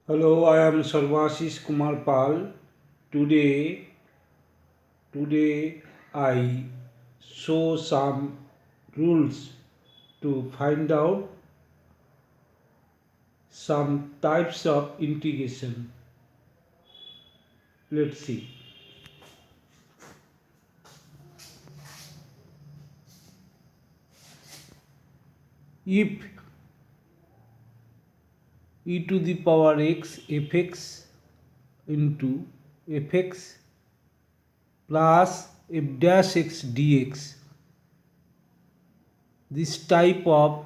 Hello, I am Sarvashish Kumar Pal. Today, today I show some rules to find out some types of integration. Let's see. If e to the power x fx into fx plus f dash x dx, this type of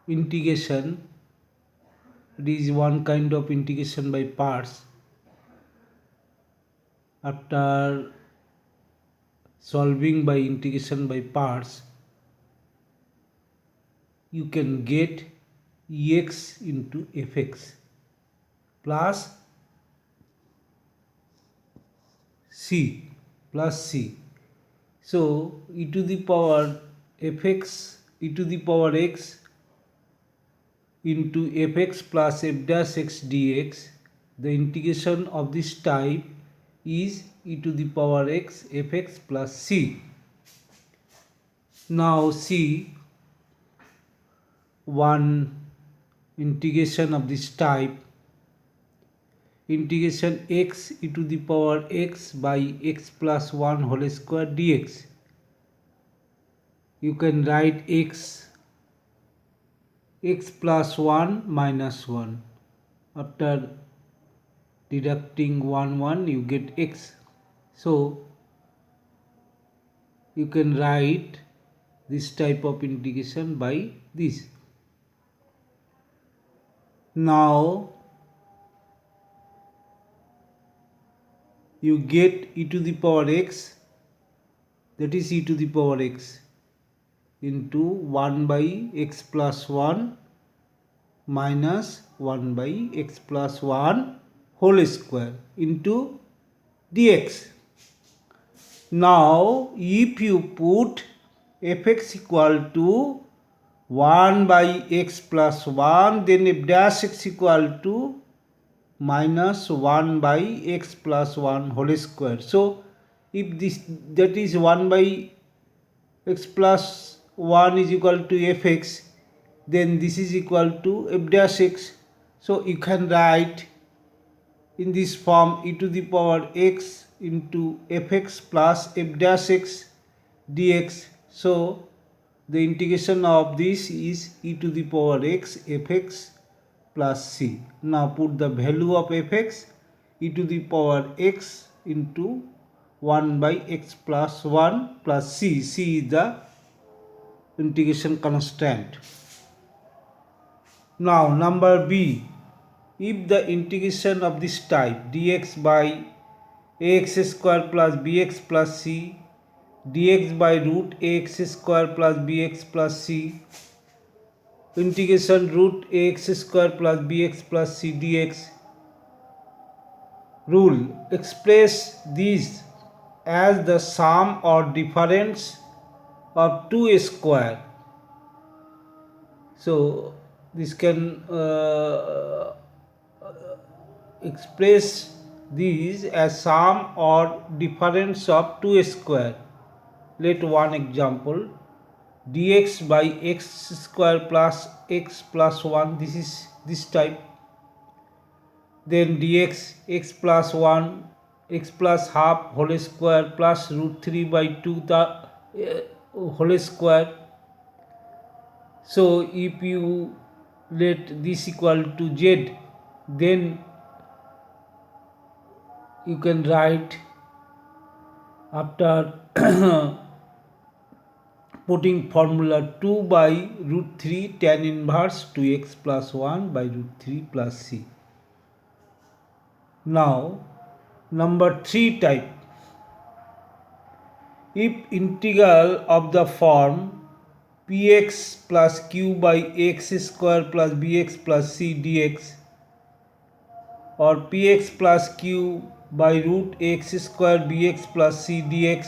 integration, it is one kind of integration by parts. After solving by integration by parts, you can get ex into fx plus c plus c. So e to the power fx e to the power x into fx plus f dash x dx, the integration of this type is e to the power x fx plus c. Now see one integration of this type, integration x e to the power x by x plus 1 whole square dx. You can write x plus 1 minus 1. After deducting 1 you get x. So you can write this type of integration by this. Now you get e to the power x, that is e to the power x into 1 by x plus 1 minus 1 by x plus 1 whole square into dx. Now if you put fx equal to 1 by x plus 1, then f dash x equal to minus 1 by x plus 1 whole square. So if this, that is 1 by x plus 1 is equal to fx, then this is equal to f dash x. So you can write in this form e to the power x into fx plus f dash x dx. So the integration of this is e to the power x fx plus c. Now put the value of fx, e to the power x into 1 by x plus 1 plus c. C is the integration constant. Now number b, if the integration of this type dx by ax square plus bx plus c, dx by root ax square plus bx plus c, integration root ax square plus bx plus c dx, rule express these as the sum or difference of two square. So this can express these as sum or difference of two square. Let one example, dx by x square plus x plus 1, this is this type. Then dx x plus 1 x plus half whole square plus root 3 by 2 whole square. So if you let this equal to z, then you can write after putting formula 2 by root 3 tan inverse 2x plus 1 by root 3 plus c. Now number 3 type, if integral of the form px plus q by x square plus bx plus c dx or px plus q by root x square bx plus c dx,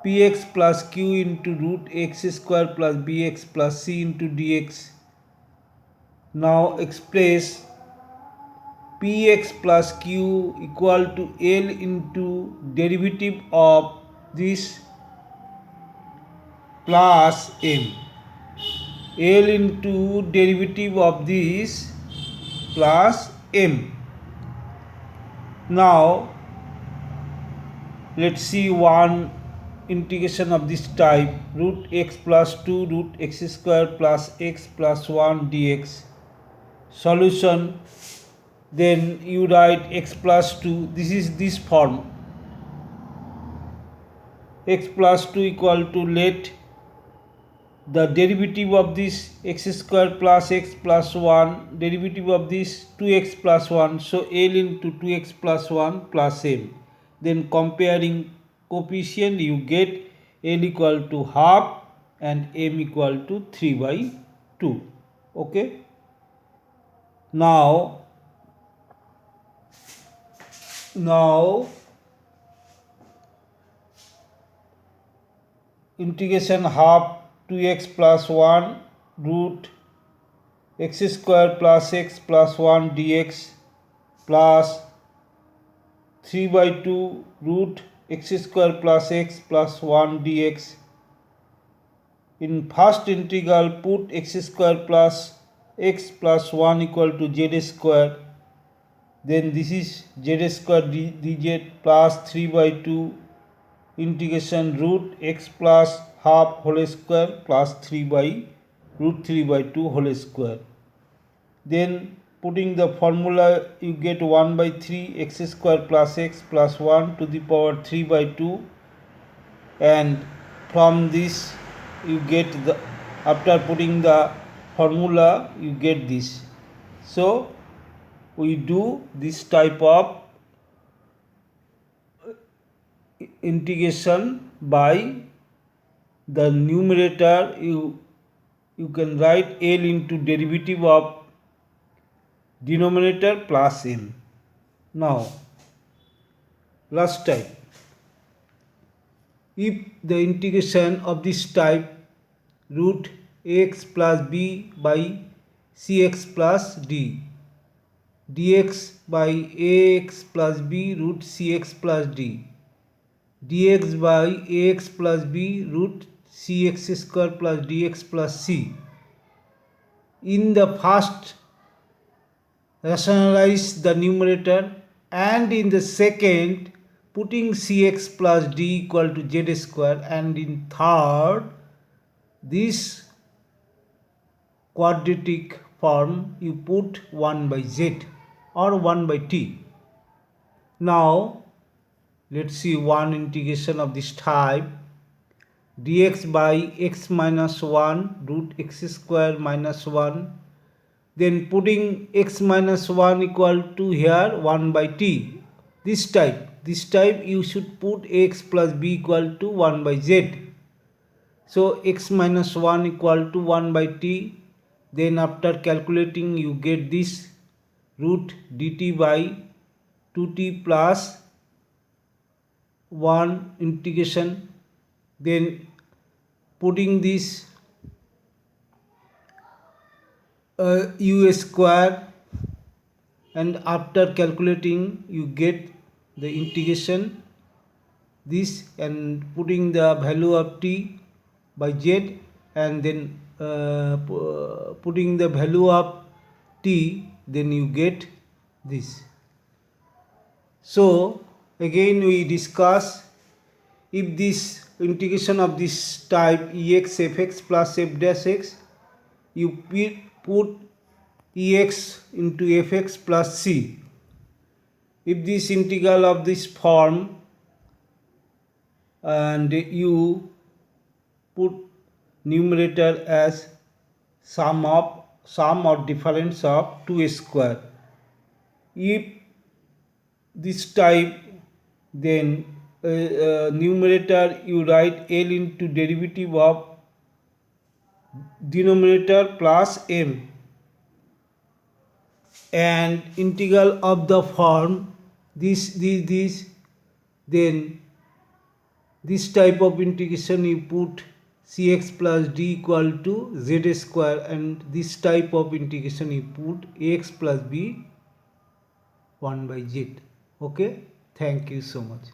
px plus q into root x square plus bx plus c into dx, Now express px plus q equal to L into derivative of this plus m. L into derivative of this plus m. Now let's see one integration of this type, root x plus 2 root x square plus x plus 1 dx. Solution, then you write x plus 2, this is this form, x plus 2 equal to, let the derivative of this x square plus x plus 1, derivative of this 2x plus 1, so L into 2x plus 1 plus m. Then comparing coefficient, you get L equal to half and m equal to 3 by 2. Okay. Now integration half 2x plus 1 root x square plus x plus 1 dx plus 3 by 2 root x square plus x plus 1 dx. In first integral, put x square plus x plus 1 equal to z square. Then this is z square dz plus 3 by 2 integration root x plus half whole square plus 3 by root 3 by 2 whole square. Then putting the formula, you get 1 by 3 x square plus x plus 1 to the power 3 by 2, and from this you get the, after putting the formula you get this. So we do this type of integration by the numerator. You can write L into derivative of denominator plus m. Now last type, if the integration of this type, root x plus b by cx plus d, dx by ax plus b root cx plus d, dx by ax plus b root cx square plus dx plus c. In the first, rationalize the numerator, and in the second, putting cx plus d equal to z square, and in third, this quadratic form you put 1 by z or 1 by t. Now let's see one integration of this type, dx by x minus 1 root x square minus 1, then putting x minus 1 equal to here 1 by t. This type you should put x plus b equal to 1 by z. So x minus 1 equal to 1 by t, then after calculating you get this root dt by 2t plus 1 integration, then putting this u square, and after calculating you get the integration this, and putting the value of t by z, and then putting the value of t, then you get this. So again we discuss, if this integration of this type ex fx plus f dash x, you put ex into fx plus c. If this integral of this form, and you put numerator as sum or difference of 2 square. If this type, then numerator you write L into derivative of denominator plus m, and integral of the form this, then this type of integration you put cx plus d equal to z square, and this type of integration you put ax plus b 1 by z. Okay, thank you so much.